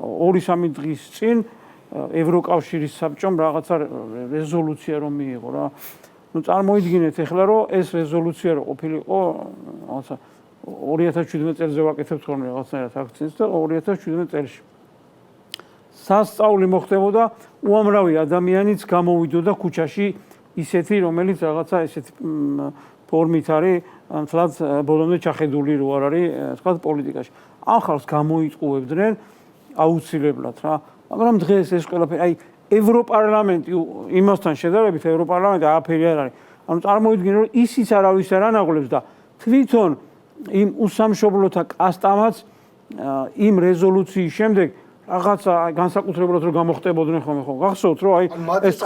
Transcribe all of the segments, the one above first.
2-3 დღის წინ ევროკავშირის საბჭომ რაღაცა რეზოლუცია რომ მიიღო რა. ნუ წარმოიდგინეთ ახლა რომ ეს რეზოლუცია რო ყოფილიყო რაღაცა 2017 წელზე ვაკეთებთ ხოლმე რაღაცნაირად აქციას და 2017 წელს სასწაული მოხდებოდა უამრავი ადამიანიც გამოვიდოდა ქუჩაში ისეთი რომელიც რაღაცა ესეთი ფორმით არის თლაც ბოლომდე ჩახედული რო არ არის თქვა პოლიტიკაში. ამ ხალხს გამოიწუებდნენ აუცილებლად რა. მაგრამ დღეს ეს ყველაფერი აი ევროპარლამენტი იმასთან შედარებით ევროპარლამენტი არაფერი არ არის. ანუ წარმოიდგინე რომ ისიც არავის არ ანაღლებს და თვითონ იმ უსამშობლოთა კასტამაც იმ რეზოლუციის შემდეგ რაღაცა განსაკუთრებულად რომ გამოხდებოდნენ ხოლმე ხო გახსოვთ რომ აი ეს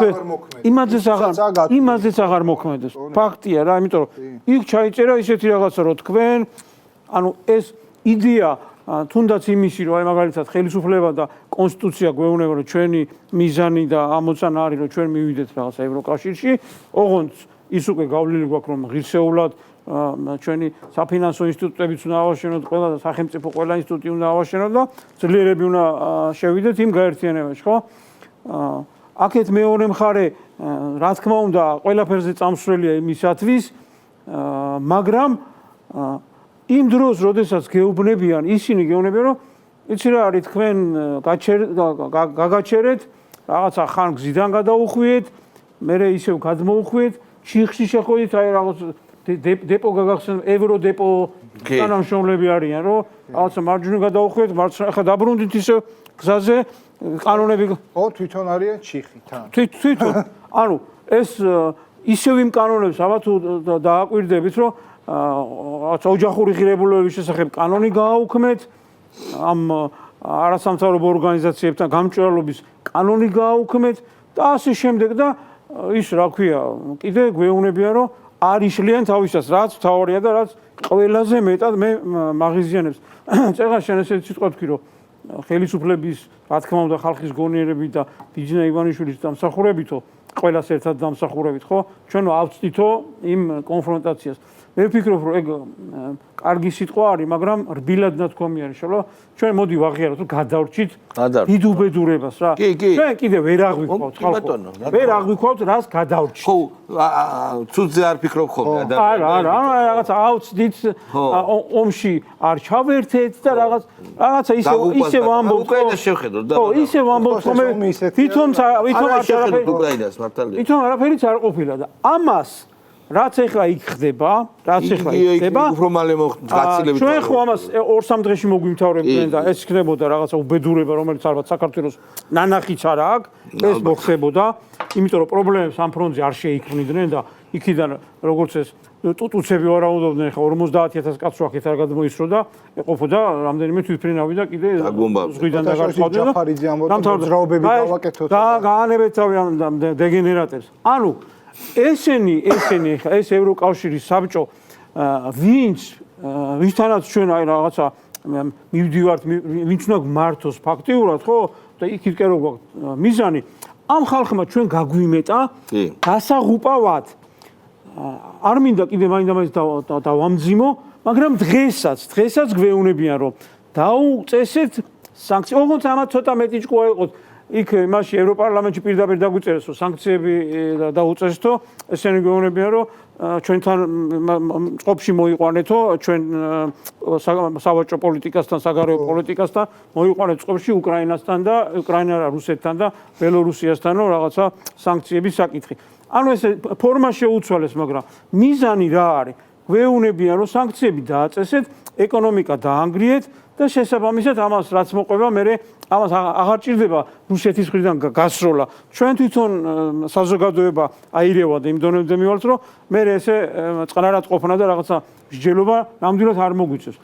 იმაზეც აღარ მოქმედებს ფაქტია რა იმიტომ რომ იქ ჩაიწერა ისეთი რაღაცა რომ თქვენ ანუ ეს იდეა თუნდაც იმისი რომ აი მაგალითად ხელისუფლება და კონსტიტუცია გვეუბნება რომ ჩვენი მიზანი და ამოცანა არის რომ ჩვენ მივიდეთ რაღაცა ევროკავშირში ოღონდ ის უკვე გავლილი გვაქვს რომ ღირსეულად ჩვენი საფინანსო ინსტიტუტებიც უნდა ავაშენოთ ყველა და სახელმწიფო ყველა ინსტიტუტი უნდა ავაშენოთ და ძლიერები უნდა შევიდეთ იმ გაერთიანებაში ხო აქეთ მეორე მხარე რა თქმა უნდა ყველაფერზე წამსვლელია იმისათვის მაგრამ იმ დროს როდესაც გეუბნებიან ისინი გეუბნებიან რომ იცი რა არის თქვენ გაგაჩერეთ რაღაცა ხან გზიდან გადაუხვიეთ მერე ისევ გადმოუხვიეთ ჩიხში შეხვედით აი რაღაც დეპო გაგახსენებთ ევროდეპო თანამშრომლები არიან რომ რაღაცა მარჯვნივ გადაუხვიეთ მარცხნივ ხა დაბრუნდით ისევ გზაზე კანონები ო თვითონ არიან ჩიხი თან თვითონ ანუ ეს ისევ იმ კანონებს ალბათ დააკვირდებით რომ რაღაცა ოჯახური ღირებულებების შესახებ კანონი გააუქმეთ ამ არასამთავრობო ორგანიზაციებთან გამჭვირვალობის კანონი გააუქმეთ და ასე შემდეგ და ის რა ქვია კიდე გვეუბნებიან რომ არ იშლიან თავისას რაც თავარია და რაც ყველაზე მეტად მე მაღიზიანებს წერა შენ ესეც სიტყვა თქვი რომ ხელისუფლების რა თქმა უნდა ხალხის გონიერებით და ბიჯინა ივანიშვილის დამსახურებითო ყველას ერთად დამსახურებით ხო ჩვენ ავწდითო იმ კონფრონტაციას მე ვფიქრობ რომ ეგ კარგი სიტყვა არის მაგრამ რბილად ნათქვამი არის რომ ჩვენ მოდი ვაღიაროთ რომ გადავრჩით დიდ უბედურებას რა ჩვენ კიდე ვერ აღვიქვავთ ხალხო ვერ აღვიქვავთ რას გადავრჩით ხო ცუძე არ ფიქრობ ხოლმე არა რაღაცა ავწდით ომში არ ჩავერთეთ და რაღაცა ისე ვამბობთ უკრაინას შევხედოთ და ხო ისე ვამბობთ რომ თვითონ არაფერიც არ ყოფილა და ამას რაც ახლა იქ ხდება, უფრო მალე გაცილებით. ჩვენ ხო ამას 2-3 დღეში მოგვიმთავრებდნენ და ეს ხდებოდა რაღაცა უბედურება, რომელიც ალბათ საქართველოს ნანახიც არ აქვს, ეს მოხდებოდა, იმიტომ რომ პრობლემებს ამ ფრონტზე არ შეიქმნიდნენ და იქიდან როგორც ეს ტუტუცები ვარაუდობდნენ, ხა 50000 კაცს აქეთ არ გადმოისრო და ეყოფოდა რამდენიმე თვითფრინავი და კიდე ზღვიდან დაგარცხავდნენ და ძრაობები გავაკეთოთ და გაანებეთ თავიანთ დეგენერატორს. ანუ ესენი ხა ეს ევროკავშირის საბჭო ვინცთანაც ჩვენ აი რაღაცა მივდივართ ვინც უნდა გმართოს ფაქტიურად ხო და იქით რო გვაქვს მიზანი ამ ხალხმა ჩვენ გაგვიმეტა დასაღუპავად არ მინდა კიდე მაინდა-მაინც დავამძიმო მაგრამ დღესაც გვეუბნებიან რომ დაუწესეთ სანქციები ოღონდ ამათ ცოტა მეტი ჭკუა იყოთ იქ მაშინ ევროპარლამენტში პირდაპირ დაგვიწერეს რომ სანქციები დაუწესთო ესენი გვეუბნებიან რომ ჩვენთან წყობში მოიყვანეთო ჩვენ სავაჭრო პოლიტიკასთან საგარეო პოლიტიკასთან მოიყვანეთ წყობში უკრაინასთან და უკრაინა რუსეთთან და ბელორუსიასთან რომ რაღაცა სანქციების საკითხი ანუ ეს ფორმა შეუცვალეს მაგრამ მიზანი რა არის გვეუბნებიან რომ სანქციები დააწესეთ ეკონომიკა დაანგრიეთ და შესაბამისად ამას რაც მოყვება მე ამას აღარ ჭირდება რუსეთის მხრიდან გასროლა ჩვენ თვითონ საზოგადოება აირევა და იმ დონემდე მივალთ რომ მე ესე წყნარად ყოფნა და რაღაცა მსჯელობა ნამდვილად არ მოგვიწევს